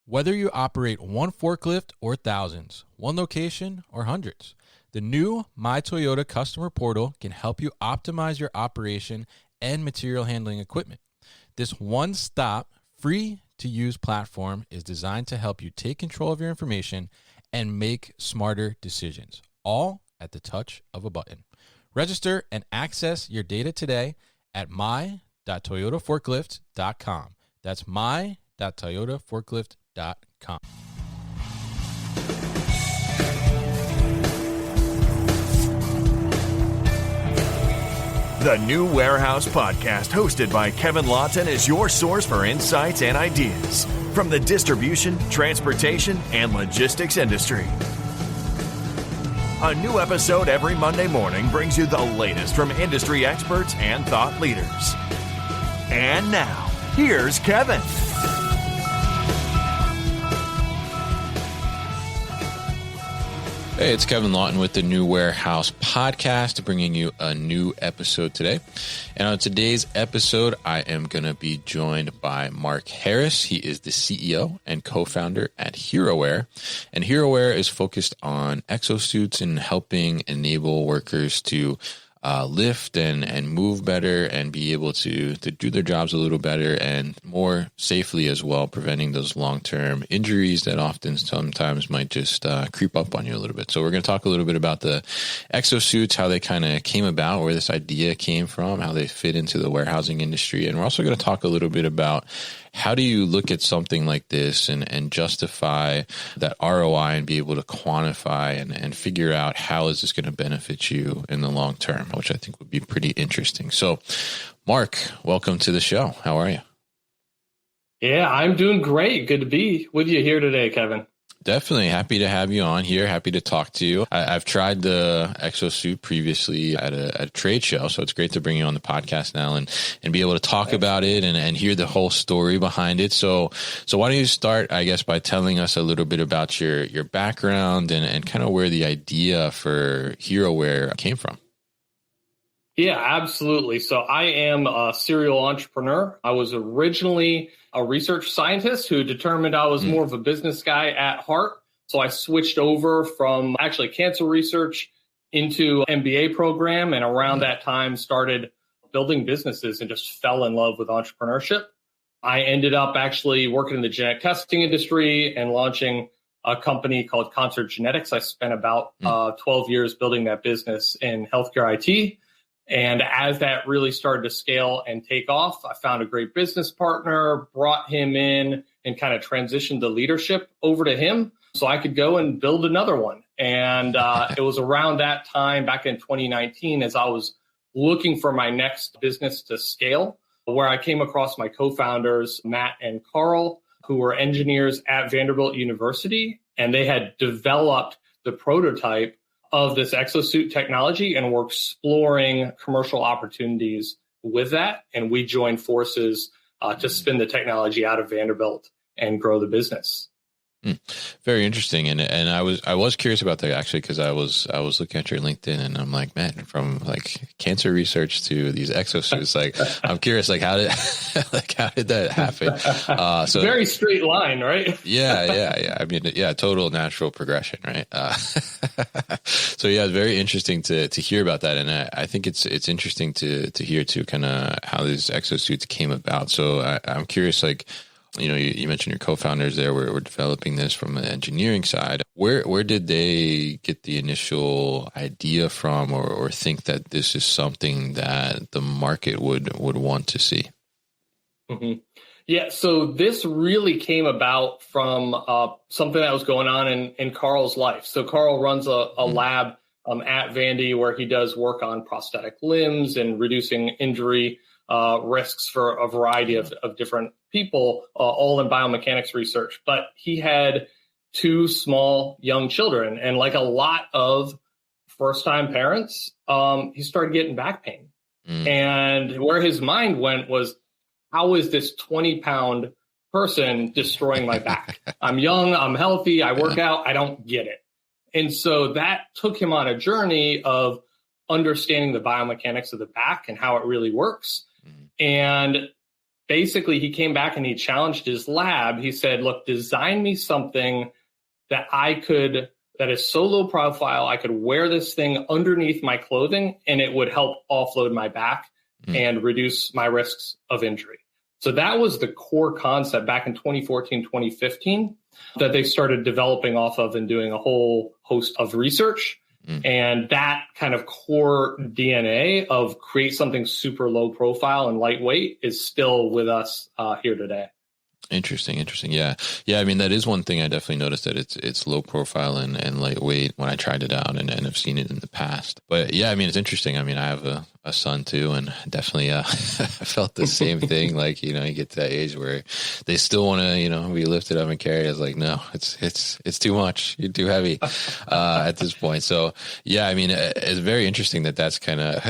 Whether you operate one forklift or thousands, one location or hundreds, the new My Toyota customer portal can help you optimize your operation and material handling equipment. This one-stop, free-to-use platform is designed to help you take control of your information and make smarter decisions, all at the touch of a button. Register and access your data today at my.toyotaforklift.com. That's my.toyotaforklift.com. The New Warehouse Podcast, hosted by Kevin Lawton, is your source for insights and ideas from the distribution, transportation, and logistics industry. A new episode every Monday morning brings you the latest from industry experts and thought leaders. And now, here's Kevin. Hey, it's Kevin Lawton with the New Warehouse Podcast, bringing you a new episode today. And on today's episode, I am going to be joined by Mark Harris. He is the CEO and co-founder at HeroWear. And HeroWear is focused on exosuits and helping enable workers to lift and move better and be able to do their jobs a little better and more safely as well, preventing those long-term injuries that often sometimes might just creep up on you a little bit. So we're going to talk a little bit about the exosuits, how they kind of came about, where this idea came from, how they fit into the warehousing industry. And we're also going to talk a little bit about how do you look at something like this and justify that ROI and be able to quantify and figure out how is this going to benefit you in the long term, which I think would be pretty interesting. So, Mark, welcome to the show. How are you? Yeah, I'm doing great. Good to be with you here today, Kevin. Definitely happy to have you on here. Happy to talk to you. I've tried the exosuit previously at a trade show, so it's great to bring you on the podcast now and be able to talk about it and hear the whole story behind it. So why don't you start, I guess, by telling us a little bit about your background and kind of where the idea for HeroWear came from. Yeah, absolutely. So I am a serial entrepreneur. I was originally a research scientist who determined I was more of a business guy at heart. So I switched over from actually cancer research into MBA program, and around that time started building businesses and just fell in love with entrepreneurship. I ended up actually working in the genetic testing industry and launching a company called Concert Genetics. I spent about 12 years building that business in healthcare IT. And as that really started to scale and take off, I found a great business partner, brought him in and kind of transitioned the leadership over to him so I could go and build another one. And it was around that time back in 2019 as I was looking for my next business to scale, where I came across my co-founders, Matt and Carl, who were engineers at Vanderbilt University. And they had developed the prototype of this exosuit technology and we're exploring commercial opportunities with that. And we joined forces to spin the technology out of Vanderbilt and grow the business. Very interesting. And I was curious about that actually, because I was looking at your LinkedIn and I'm like, man, from like cancer research to these exosuits, like I'm curious, like how did that happen? So very straight line, right? Yeah. I mean, yeah, total natural progression, right? So yeah, it's very interesting to hear about that. And I think it's interesting to hear too, kind of how these exosuits came about. So I'm curious, like, you mentioned your co-founders there were developing this from the engineering side. Where did they get the initial idea from or think that this is something that the market would want to see? Mm-hmm. Yeah, so this really came about from something that was going on in Carl's life. So Carl runs a lab at Vandy where he does work on prosthetic limbs and reducing injury risks for a variety of different people, all in biomechanics research. But he had two small young children. And like a lot of first-time parents, he started getting back pain. And where his mind went was, how is this 20-pound person destroying my back? I'm young, I'm healthy, I work out, I don't get it. And so that took him on a journey of understanding the biomechanics of the back and how it really works. And basically he came back and he challenged his lab. He said, look, design me something that is so low profile, I could wear this thing underneath my clothing and it would help offload my back and reduce my risks of injury. So that was the core concept back in 2014, 2015 that they started developing off of and doing a whole host of research. And that kind of core DNA of create something super low profile and lightweight is still with us here today. Interesting. Yeah. I mean, that is one thing I definitely noticed, that it's low profile and lightweight when I tried it out, and I've seen it in the past. But yeah, I mean, it's interesting. I mean, I have a son too, and definitely I felt the same thing. Like, you get to that age where they still want to, be lifted up and carried. I was like, no, it's too much. You're too heavy at this point. So yeah, I mean, it's very interesting that's kind of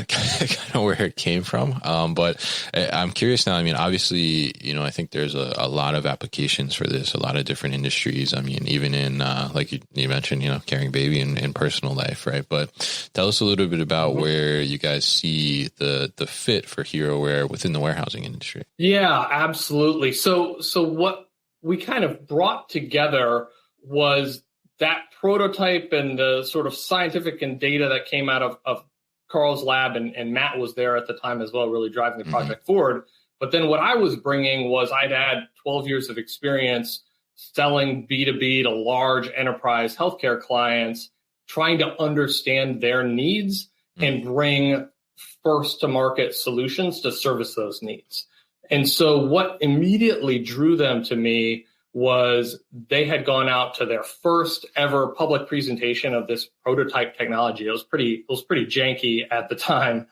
where it came from. But I'm curious now. I mean, obviously, I think there's a lot of applications for this, a lot of different industries. I mean, even in like you mentioned, carrying baby in personal life, right? But tell us a little bit about where you guys see the fit for HeroWear within the warehousing industry. Yeah, absolutely. So what we kind of brought together was that prototype and the sort of scientific and data that came out of Carl's lab, and Matt was there at the time as well, really driving the project forward. But then what I was bringing was I'd had 12 years of experience selling B2B to large enterprise healthcare clients, trying to understand their needs and bring first to market solutions to service those needs. And so what immediately drew them to me was they had gone out to their first ever public presentation of this prototype technology. It was pretty janky at the time,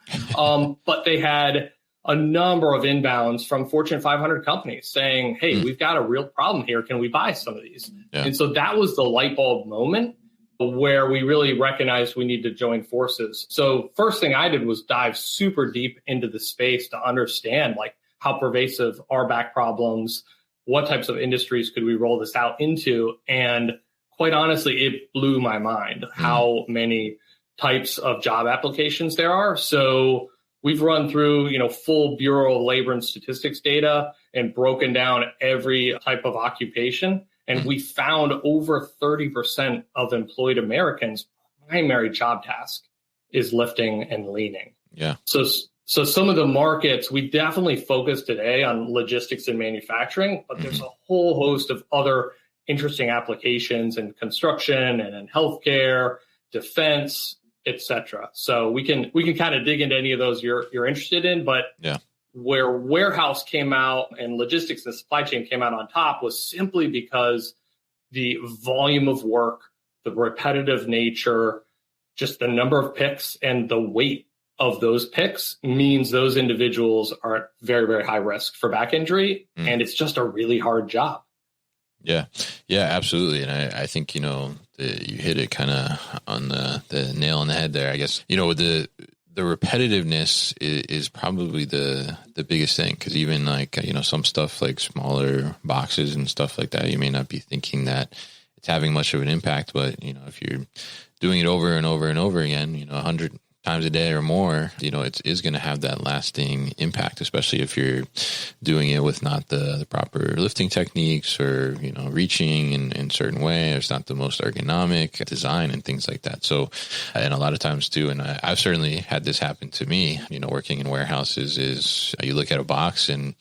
but they had a number of inbounds from Fortune 500 companies saying, hey, we've got a real problem here. Can we buy some of these? Yeah. And so that was the light bulb moment where we really recognized we need to join forces. So first thing I did was dive super deep into the space to understand like how pervasive are back problems, what types of industries could we roll this out into? And quite honestly, it blew my mind how many types of job applications there are. So we've run through, full Bureau of Labor and Statistics data and broken down every type of occupation. And we found over 30% of employed Americans' primary job task is lifting and leaning. Yeah. So some of the markets, we definitely focus today on logistics and manufacturing, but there's a whole host of other interesting applications in construction and in healthcare, defense, etc. So we can kind of dig into any of those you're interested in, but yeah. Where warehouse came out and logistics and supply chain came out on top was simply because the volume of work, the repetitive nature, just the number of picks and the weight of those picks means those individuals are at very, very high risk for back injury. And it's just a really hard job. Yeah, absolutely. And I think, you hit it kind of on the nail on the head there, I guess. The repetitiveness is probably the biggest thing, because even like, some stuff like smaller boxes and stuff like that, you may not be thinking that it's having much of an impact, but, if you're doing it over and over and over again, 100 times a day or more, it is going to have that lasting impact, especially if you're doing it with not the proper lifting techniques or, reaching in certain way. It's not the most ergonomic design and things like that. So, and a lot of times too, and I've certainly had this happen to me, working in warehouses is you look at a box and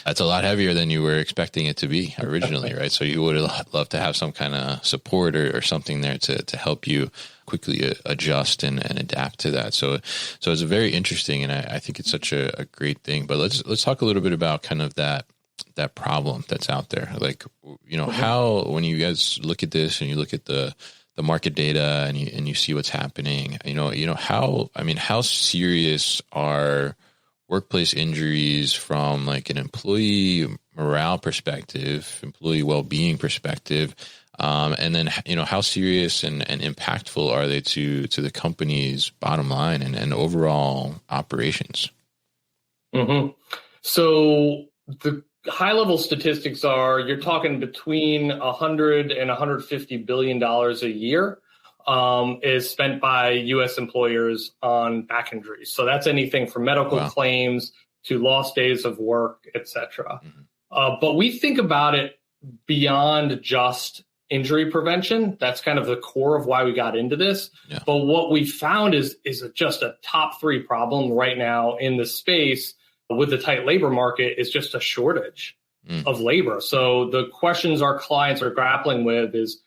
that's a lot heavier than you were expecting it to be originally, right? So you would love to have some kind of support or something there to help you quickly adjust and adapt to that. So it's very interesting, and I think it's such a great thing. But let's talk a little bit about kind of that problem that's out there. Like, how, when you guys look at this and you look at the market data and you see what's happening, how serious are workplace injuries from like an employee morale perspective, employee well-being perspective? And then, how serious and impactful are they to the company's bottom line and overall operations? Mm-hmm. So the high level statistics are you're talking between $100 and $150 billion a year is spent by U.S. employers on back injuries. So that's anything from medical claims to lost days of work, etc. But we think about it beyond just injury prevention. That's kind of the core of why we got into this. Yeah. But what we found is just a top 3 problem right now in the space with the tight labor market is just a shortage of labor. So the questions our clients are grappling with is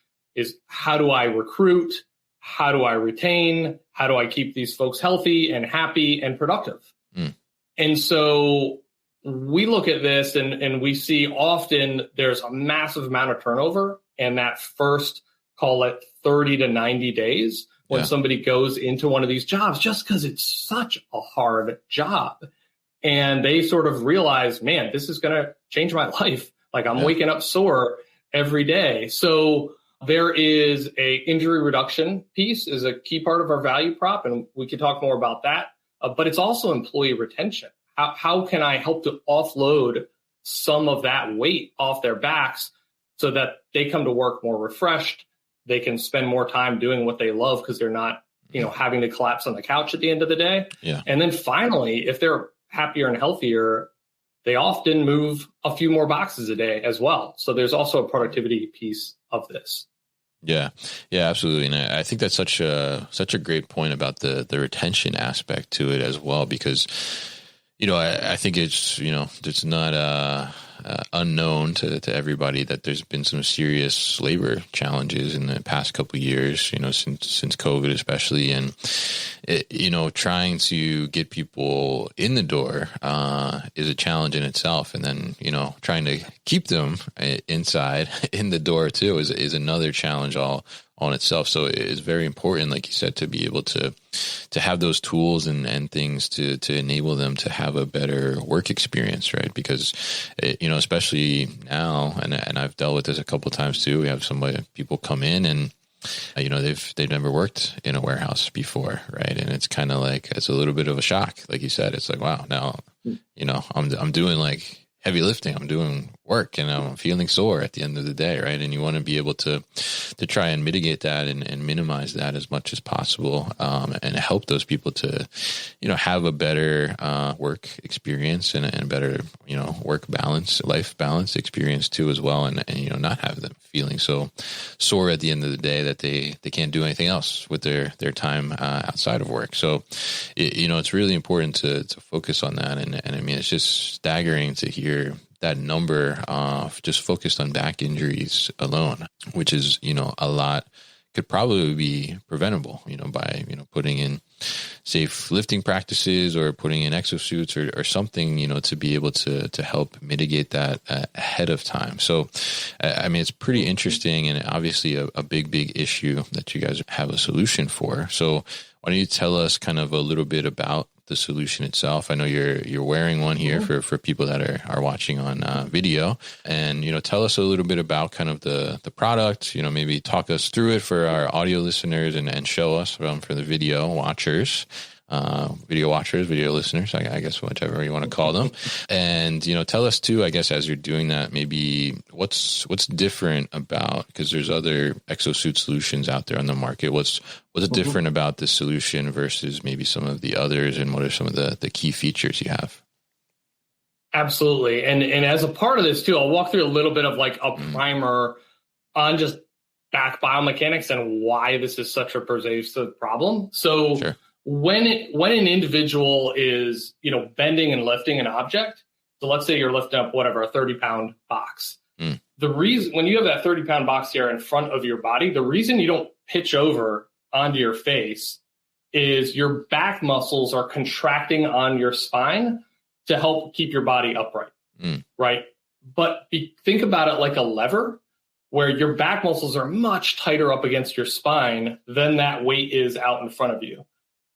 how do I recruit? How do I retain? How do I keep these folks healthy and happy and productive? And so we look at this and we see often there's a massive amount of turnover. And that first, call it 30 to 90 days when somebody goes into one of these jobs, just because it's such a hard job. And they sort of realize, man, this is going to change my life. Like I'm waking up sore every day. So there is a injury reduction piece is a key part of our value prop. And we can talk more about that. But it's also employee retention. How can I help to offload some of that weight off their backs so that they come to work more refreshed? They can spend more time doing what they love because they're not, having to collapse on the couch at the end of the day. Yeah. And then finally, if they're happier and healthier, they often move a few more boxes a day as well. So there's also a productivity piece of this. Yeah, absolutely. And I think that's such a great point about the retention aspect to it as well, because, I think it's not unknown to everybody that there's been some serious labor challenges in the past couple of years, since COVID especially. And, trying to get people in the door is a challenge in itself. And then, trying to keep them inside in the door too is another challenge all on itself. So it is very important, like you said, to be able to have those tools and things to enable them to have a better work experience, right? Because, especially now, and I've dealt with this a couple of times too. We have people come in and, they've never worked in a warehouse before, right? And it's kind of like, it's a little bit of a shock. Like you said, it's like, wow, now, I'm doing like heavy lifting, I'm doing work and I'm feeling sore at the end of the day, right? And you want to be able to try and mitigate that and minimize that as much as possible, and help those people to, have a better work experience and a better, work balance, life balance experience too as well, and not have them feeling so sore at the end of the day that they can't do anything else with their time outside of work. So, it's really important to focus on that, and I mean, it's just staggering to hear that number just focused on back injuries alone, which is, a lot could probably be preventable, by, putting in safe lifting practices or putting in exosuits or something, to be able to help mitigate that ahead of time. So, I mean, it's pretty interesting and obviously a big issue that you guys have a solution for. So why don't you tell us kind of a little bit about the solution itself? I know you're wearing one here for people that are watching on video, and tell us a little bit about kind of the product. Maybe talk us through it for our audio listeners, and show us for the video watchers, video listeners, I guess, whichever you want to call them. And tell us too, I guess, as you're doing that, maybe what's different about, because there's other exosuit solutions out there on the market. What's different about this solution versus maybe some of the others, and what are some of the key features you have? Absolutely. And as a part of this too, I'll walk through a little bit of like a primer on just back biomechanics and why this is such a pervasive problem. So sure. When an individual is, bending and lifting an object, so let's say you're lifting up whatever, a 30-pound box. The reason, when you have that 30-pound box here in front of your body, the reason you don't pitch over onto your face is your back muscles are contracting on your spine to help keep your body upright, right? But think about it like a lever, where your back muscles are much tighter up against your spine than that weight is out in front of you.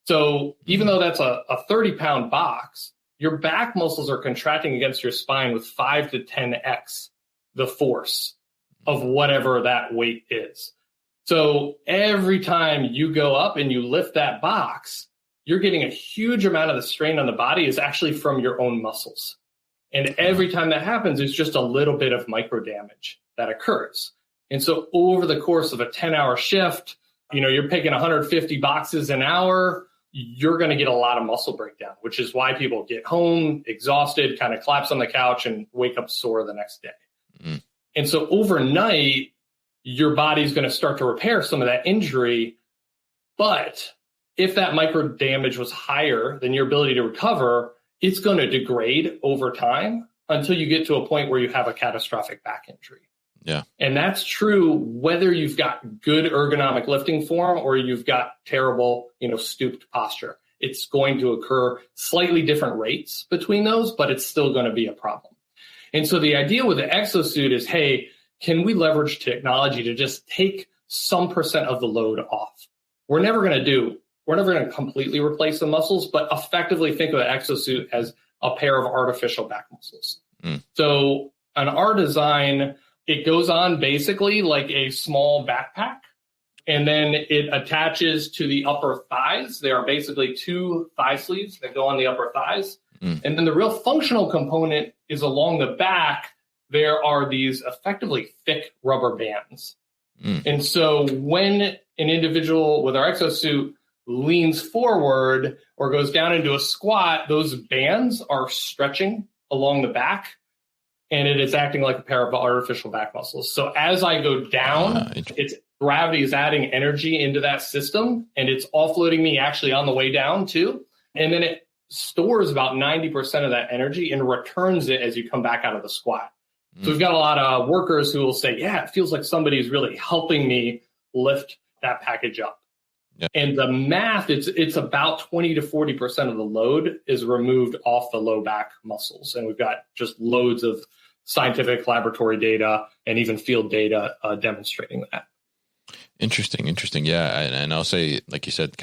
So even though that's a 30-pound box, your back muscles are contracting against your spine with 5 to 10x the force of whatever that weight is. So every time you go up and you lift that box, you're getting a huge amount of the strain on the body is actually from your own muscles. And every time that happens, it's just a little bit of micro damage that occurs. And so over the course of a 10-hour shift, you're picking 150 boxes an hour. you're going to get a lot of muscle breakdown, which is why people get home exhausted, kind of collapse on the couch and wake up sore the next day. And so overnight, your body's going to start to repair some of that injury. But if that micro damage was higher than your ability to recover, it's going to degrade over time until you get to a point where you have a catastrophic back injury. Yeah. And that's true whether you've got good ergonomic lifting form or you've got terrible, stooped posture. It's going to occur slightly different rates between those, but it's still going to be a problem. And so the idea with the exosuit is, hey, can we leverage technology to just take some percent of the load off? We're never going to completely replace the muscles, but effectively think of the exosuit as a pair of artificial back muscles. So on our design, it goes on basically like a small backpack, and then it attaches to the upper thighs. There are basically 2 thigh sleeves that go on the upper thighs. And then the real functional component is along the back. There are these effectively thick rubber bands. And so when an individual with our exosuit leans forward or goes down into a squat, those bands are stretching along the back, and it is acting like a pair of artificial back muscles. So as I go down, gravity is adding energy into that system, and it's offloading me actually on the way down too. And then it stores about 90% of that energy and returns it as you come back out of the squat. So we've got a lot of workers who will say, yeah, it feels like somebody's really helping me lift that package up. Yeah. And the math, it's about 20 to 40% of the load is removed off the low back muscles. And we've got just loads of scientific laboratory data and even field data demonstrating that. Interesting. Yeah. And I'll say, like you said,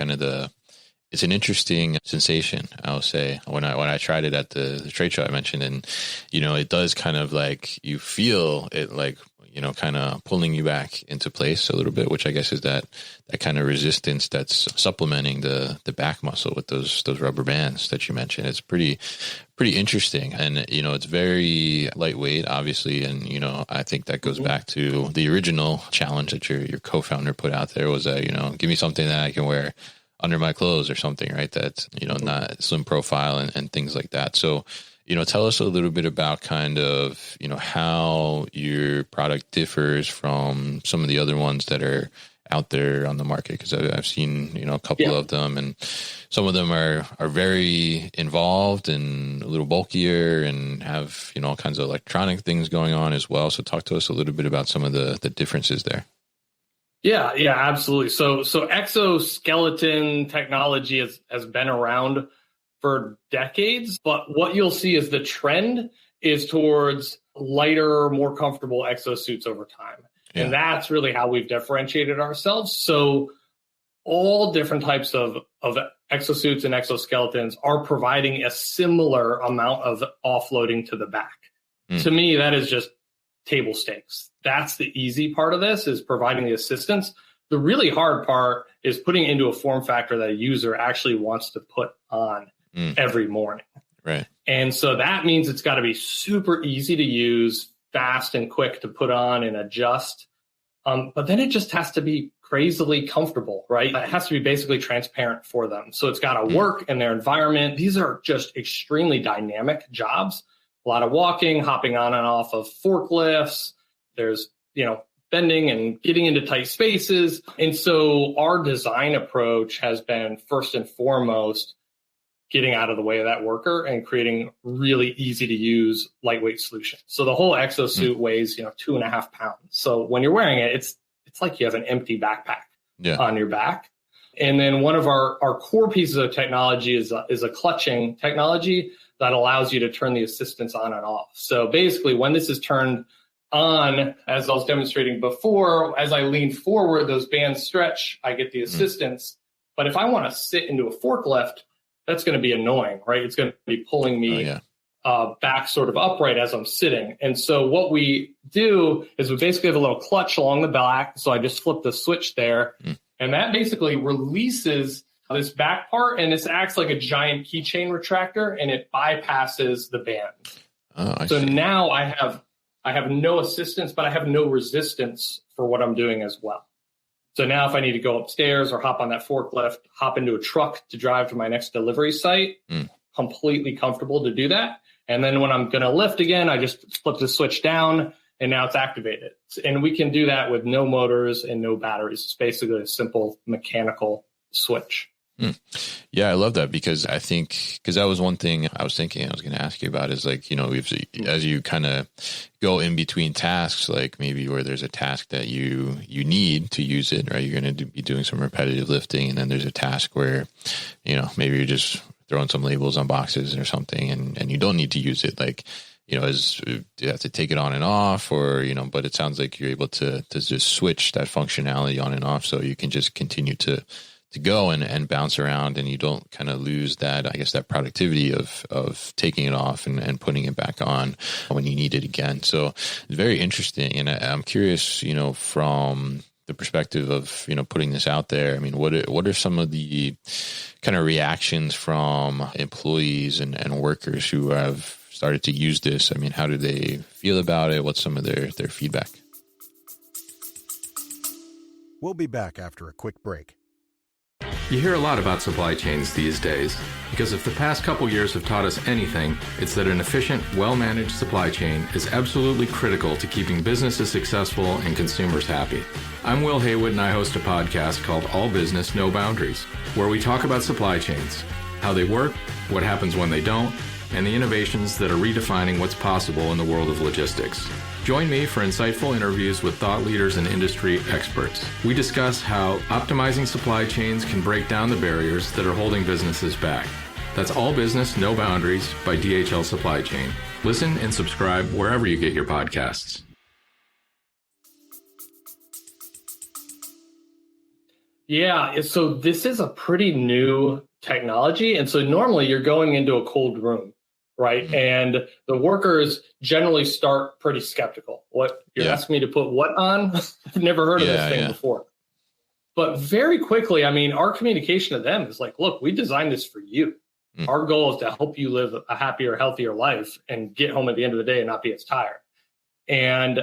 it's an interesting sensation, I'll say, when I tried it at the trade show I mentioned. And, it does kind of like you feel it like, kind of pulling you back into place a little bit, which I guess is that kind of resistance that's supplementing the back muscle with those rubber bands that you mentioned. It's pretty interesting. And, it's very lightweight, obviously. And, I think that goes back to the original challenge that your co-founder put out there was, give me something that I can wear under my clothes or something, right? That's, not slim profile and things like that. So, tell us a little bit about kind of, how your product differs from some of the other ones that are out there on the market. Cause I've seen, a couple of them, and some of them are very involved and a little bulkier and have, all kinds of electronic things going on as well. So talk to us a little bit about some of the differences there. Yeah, absolutely. So exoskeleton technology has been around for decades, but what you'll see is the trend is towards lighter, more comfortable exosuits over time. Yeah. And that's really how we've differentiated ourselves. So all different types of exosuits and exoskeletons are providing a similar amount of offloading to the back. To me, that is just table stakes. That's the easy part of this, is providing the assistance. The really hard part is putting it into a form factor that a user actually wants to put on every morning. Right. And so that means it's got to be super easy to use, fast and quick to put on and adjust. But then it just has to be crazily comfortable, right? It has to be basically transparent for them. So it's got to work in their environment. These are just extremely dynamic jobs. A lot of walking, hopping on and off of forklifts. There's, bending and getting into tight spaces. And so our design approach has been first and foremost getting out of the way of that worker and creating really easy to use lightweight solutions. So the whole exosuit weighs, 2.5 pounds. So when you're wearing it, it's like you have an empty backpack on your back. And then one of our core pieces of technology is a clutching technology that allows you to turn the assistance on and off. So basically, when this is turned on, as I was demonstrating before, as I lean forward, those bands stretch, I get the assistance. But if I want to sit into a forklift, that's going to be annoying, right? It's going to be pulling me back sort of upright as I'm sitting. And so what we do is we basically have a little clutch along the back. So I just flip the switch there, and that basically releases this back part, and this acts like a giant keychain retractor, and it bypasses the band. So now I have no assistance, but I have no resistance for what I'm doing as well. So now if I need to go upstairs or hop on that forklift, hop into a truck to drive to my next delivery site, completely comfortable to do that. And then when I'm going to lift again, I just flip the switch down and now it's activated. And we can do that with no motors and no batteries. It's basically a simple mechanical switch. Yeah, I love that because that was one thing I was thinking I was going to ask you about is like, as you kind of go in between tasks, like maybe where there's a task that you need to use it, right? You're going to be doing some repetitive lifting. And then there's a task where, maybe you're just throwing some labels on boxes or something and you don't need to use it. Like, do you have to take it on and off or, but it sounds like you're able to just switch that functionality on and off so you can just continue to go and bounce around and you don't kind of lose that, I guess, that productivity of taking it off and putting it back on when you need it again. So it's very interesting. And I'm curious, from the perspective of, putting this out there, I mean, what are some of the kind of reactions from employees and workers who have started to use this? I mean, how do they feel about it? What's some of their feedback? We'll be back after a quick break. You hear a lot about supply chains these days because if the past couple years have taught us anything, it's that an efficient, well-managed supply chain is absolutely critical to keeping businesses successful and consumers happy. I'm Will Haywood and I host a podcast called All Business, No Boundaries, where we talk about supply chains, how they work, what happens when they don't, and the innovations that are redefining what's possible in the world of logistics. Join me for insightful interviews with thought leaders and industry experts. We discuss how optimizing supply chains can break down the barriers that are holding businesses back. That's All Business, No Boundaries by DHL Supply Chain. Listen and subscribe wherever you get your podcasts. Yeah, so this is a pretty new technology. And so normally you're going into a cold room, right? And the workers generally start pretty skeptical. What you're asking me to put what on? I've never heard of this thing before. But very quickly, I mean, our communication to them is like, look, we designed this for you. Our goal is to help you live a happier, healthier life and get home at the end of the day and not be as tired. And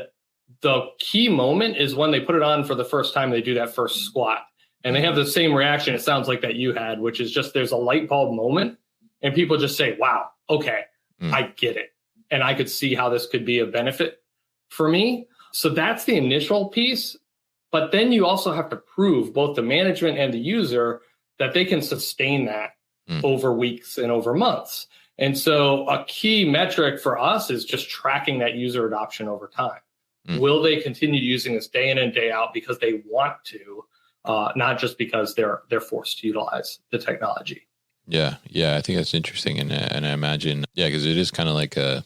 the key moment is when they put it on for the first time, they do that first squat. And they have the same reaction, it sounds like, that you had, which is just there's a light bulb moment and people just say, wow, okay, I get it. And I could see how this could be a benefit for me. So that's the initial piece. But then you also have to prove, both the management and the user, that they can sustain that over weeks and over months. And so a key metric for us is just tracking that user adoption over time. Will they continue using this day in and day out because they want to, not just because they're forced to utilize the technology? Yeah, I think that's interesting, and I imagine, because it is kind of like it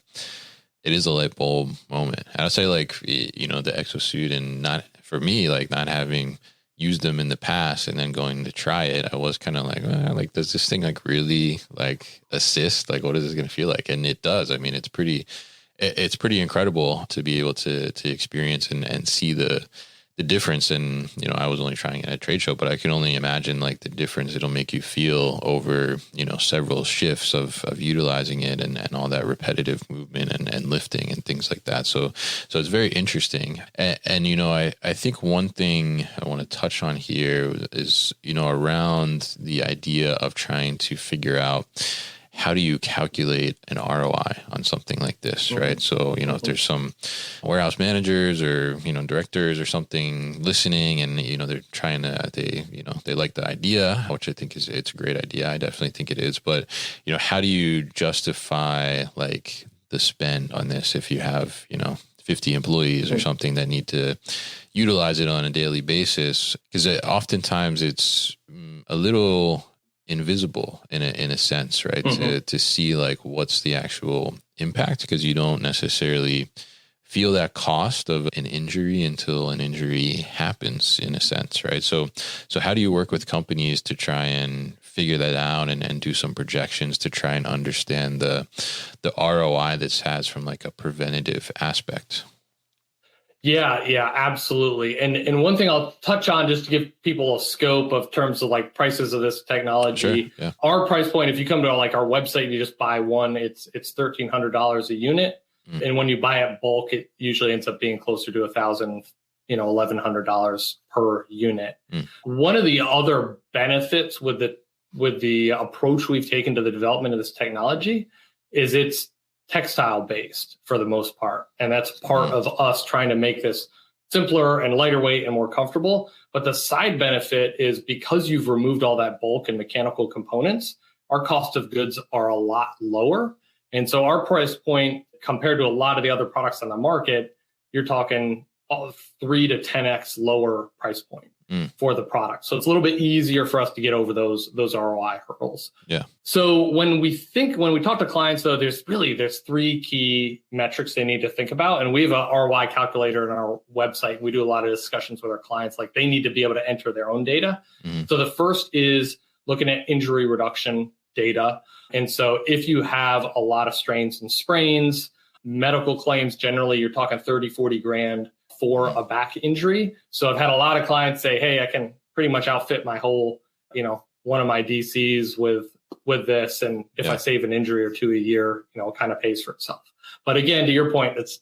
is a light bulb moment. And I'd say, like, the exosuit, and not for me, like, not having used them in the past and then going to try it, I was kind of like, does this thing like really like assist? Like, what is this going to feel like? And it does. I mean, it's pretty incredible to be able to experience and see the difference. And, I was only trying it at a trade show, but I can only imagine like the difference it'll make you feel over, several shifts of utilizing it and all that repetitive movement and lifting and things like that. So it's very interesting. And I think one thing I want to touch on here is, around the idea of trying to figure out how do you calculate an ROI on something like this, right? So, if there's some warehouse managers or, directors or something listening and, they're trying to, they like the idea, which I think it's a great idea. I definitely think it is. But, how do you justify like the spend on this if you have, 50 employees or something that need to utilize it on a daily basis? Because oftentimes it's a little invisible in a sense, right? To see like what's the actual impact, because you don't necessarily feel that cost of an injury until an injury happens, in a sense, right? So how do you work with companies to try and figure that out and do some projections to try and understand the ROI this has from like a preventative aspect? Yeah, absolutely. And one thing I'll touch on just to give people a scope of terms of like prices of this technology. Sure, yeah. Our price point, if you come to like our website and you just buy one, it's $1,300 a unit. And when you buy it bulk, it usually ends up being closer to $1,050 $1,100 per unit. One of the other benefits with the approach we've taken to the development of this technology is it's textile based for the most part. And that's part of us trying to make this simpler and lighter weight and more comfortable. But the side benefit is because you've removed all that bulk and mechanical components, our cost of goods are a lot lower. And so our price point compared to a lot of the other products on the market, you're talking 3 to 10x lower price point for the product. So it's a little bit easier for us to get over those ROI hurdles. Yeah. So when we talk to clients, though, there's 3 key metrics they need to think about. And we have a ROI calculator on our website. We do a lot of discussions with our clients, like they need to be able to enter their own data. So the first is looking at injury reduction data. And so if you have a lot of strains and sprains, medical claims, generally you're talking 30, 40 grand for a back injury. So I've had a lot of clients say, hey, I can pretty much outfit my whole, one of my DCs with this. And if I save an injury or two a year, it kind of pays for itself. But again, to your point, it's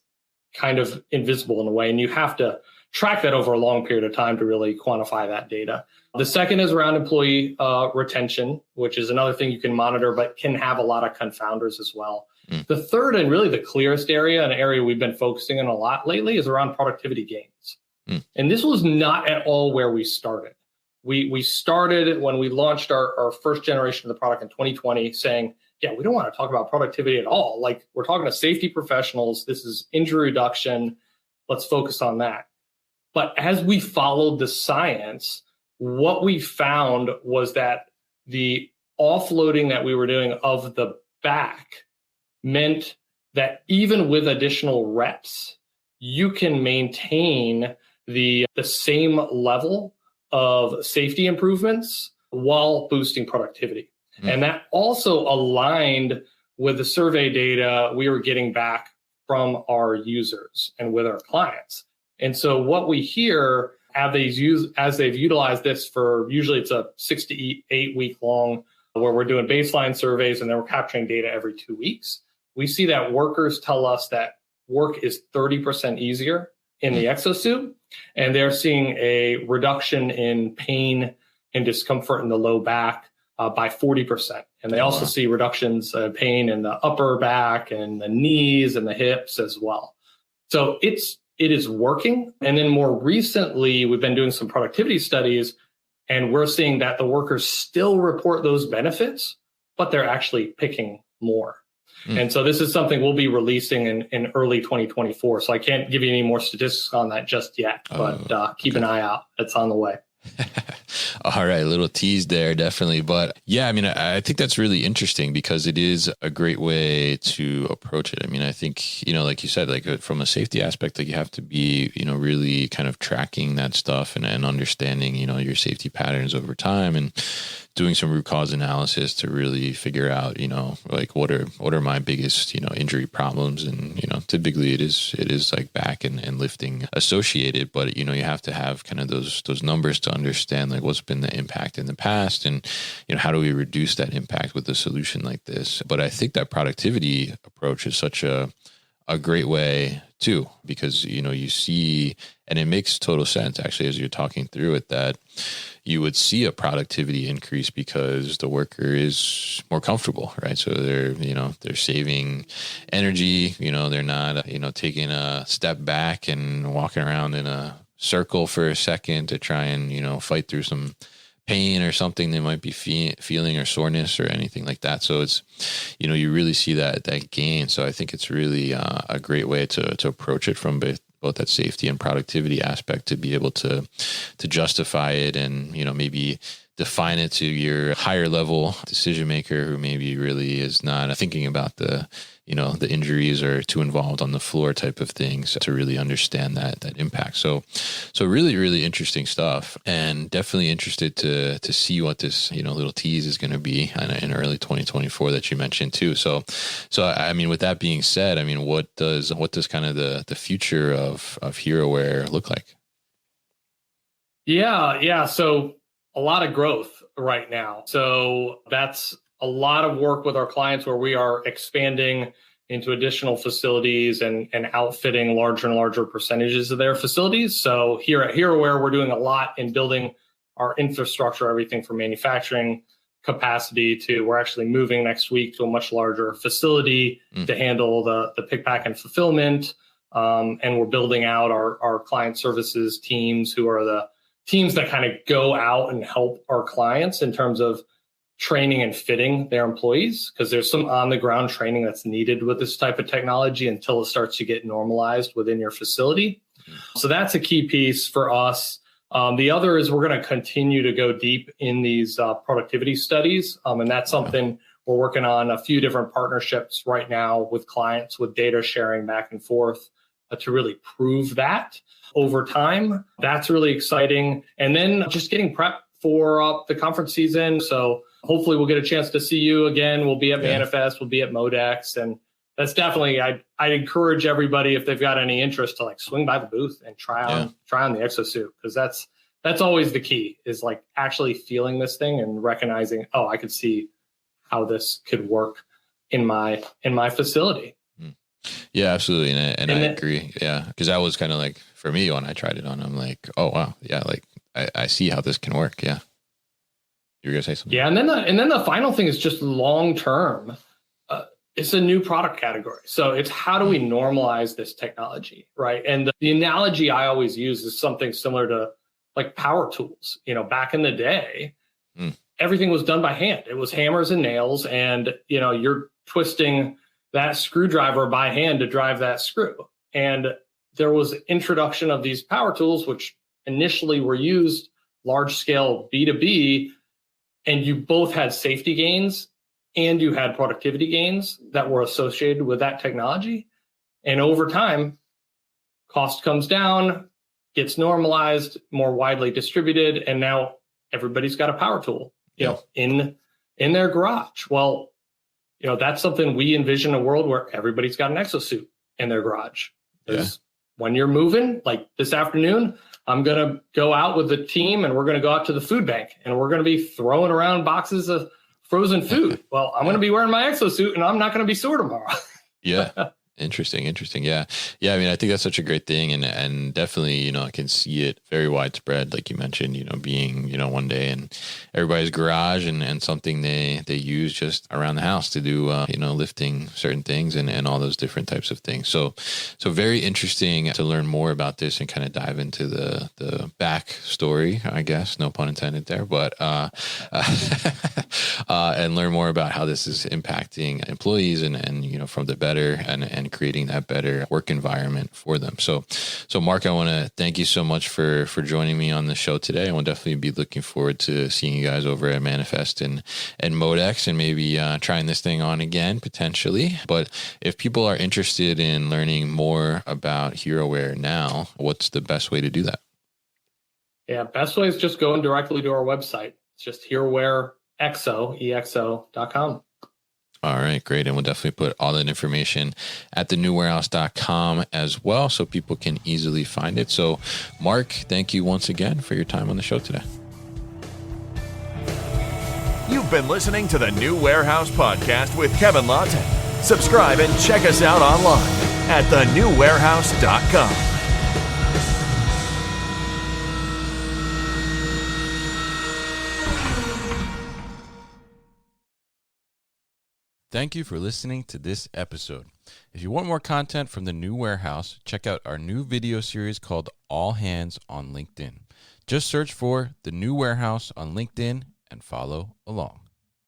kind of invisible in a way, and you have to track that over a long period of time to really quantify that data. The second is around employee retention, which is another thing you can monitor, but can have a lot of confounders as well. The third and really the clearest area, an area we've been focusing on a lot lately, is around productivity gains. And this was not at all where we started. We started when we launched our first generation of the product in 2020 saying, we don't want to talk about productivity at all. Like, we're talking to safety professionals. This is injury reduction. Let's focus on that. But as we followed the science, what we found was that the offloading that we were doing of the back meant that even with additional reps, you can maintain the same level of safety improvements while boosting productivity. And that also aligned with the survey data we were getting back from our users and with our clients. And so what we hear as they've utilized this for, usually it's a 6 to 8 week long, where we're doing baseline surveys and then we're capturing data every 2 weeks. We see that workers tell us that work is 30% easier in the exosuit, and they're seeing a reduction in pain and discomfort in the low back by 40%. And they also see reductions of pain in the upper back and the knees and the hips as well. So it is working. And then more recently, we've been doing some productivity studies, and we're seeing that the workers still report those benefits, but they're actually picking more. And so this is something we'll be releasing in early 2024. So I can't give you any more statistics on that just yet, but keep an eye out. It's on the way. All right, a little tease there, definitely. But yeah, I mean, I think that's really interesting because it is a great way to approach it. I mean, I think, like you said, like from a safety aspect, like you have to be, really kind of tracking that stuff and understanding, your safety patterns over time and doing some root cause analysis to really figure out, like what are my biggest, injury problems. And, typically it is like back and lifting associated, but, you have to have kind of those numbers to understand like what's been the impact in the past and, how do we reduce that impact with a solution like this? But I think that productivity approach is such a great way too, because, you see, and it makes total sense actually, as you're talking through it, that you would see a productivity increase because the worker is more comfortable, right? So they're saving energy, they're not, taking a step back and walking around in a circle for a second to try and, fight through some pain or something they might be feeling or soreness or anything like that. So it's, you really see that gain. So I think it's really a great way to approach it from both that safety and productivity aspect, to be able to justify it and, maybe define it to your higher level decision maker who maybe really is not thinking about the injuries or too involved on the floor type of things, to really understand that impact. So really, really interesting stuff, and definitely interested to see what this, little tease is going to be in early 2024 that you mentioned too. So I mean, with that being said, I mean, what does kind of the future of HeroWear look like? Yeah. So a lot of growth right now. So that's a lot of work with our clients where we are expanding into additional facilities and outfitting larger and larger percentages of their facilities. So here at HeroWear, we're doing a lot in building our infrastructure, everything from manufacturing capacity to we're actually moving next week to a much larger facility to handle the pick, pack, and fulfillment. And we're building out our client services teams, who are the teams that kind of go out and help our clients in terms of training and fitting their employees, because there's some on the ground training that's needed with this type of technology until it starts to get normalized within your facility. So that's a key piece for us. The other is we're going to continue to go deep in these productivity studies. And that's something we're working on a few different partnerships right now with clients, with data sharing back and forth to really prove that over time. That's really exciting. And then just getting prepped for the conference season. So hopefully we'll get a chance to see you again. We'll be at Manifest, we'll be at Modex. And that's definitely, I'd encourage everybody, if they've got any interest, to like swing by the booth and try on the exosuit, because that's always the key, is like actually feeling this thing and recognizing, oh, I could see how this could work in my facility. Yeah, absolutely. And I agree. Yeah. Because that was kind of like, for me, when I tried it on, I'm like, oh, wow. Yeah. Like I see how this can work. Yeah. You're going to say something? Yeah. And then the final thing is just long-term. It's a new product category. So it's how do we normalize this technology, right? And the analogy I always use is something similar to like power tools. Back in the day, everything was done by hand. It was hammers and nails, and, you're twisting that screwdriver by hand to drive that screw. And there was introduction of these power tools, which initially were used large scale B2B, and you both had safety gains and you had productivity gains that were associated with that technology. And over time, cost comes down, gets normalized, more widely distributed, and now everybody's got a power tool, in their garage. Well, that's something we envision, a world where everybody's got an exosuit in their garage. When you're moving, like this afternoon, I'm going to go out with the team and we're going to go out to the food bank and we're going to be throwing around boxes of frozen food. Well, I'm going to be wearing my exosuit and I'm not going to be sore tomorrow. Yeah. Interesting. Yeah. I mean, I think that's such a great thing. And definitely, I can see it very widespread, like you mentioned, being, one day in everybody's garage and something they use just around the house to do, lifting certain things and all those different types of things. So very interesting to learn more about this and kind of dive into the back story, I guess, no pun intended there, but, and learn more about how this is impacting employees and from the better and creating that better work environment for them. So Mark, I want to thank you so much for joining me on the show today. I will definitely be looking forward to seeing you guys over at Manifest and Modex, and maybe trying this thing on again potentially. But if people are interested in learning more about HeroWear now, what's the best way to do that? Yeah, best way is just going directly to our website. It's just HeroWear.com. All right, great. And we'll definitely put all that information at thenewwarehouse.com as well, so people can easily find it. So Mark, thank you once again for your time on the show today. You've been listening to the New Warehouse Podcast with Kevin Lawton. Subscribe and check us out online at thenewwarehouse.com. Thank you for listening to this episode. If you want more content from the New Warehouse, check out our new video series called All Hands on LinkedIn. Just search for the New Warehouse on LinkedIn and follow along.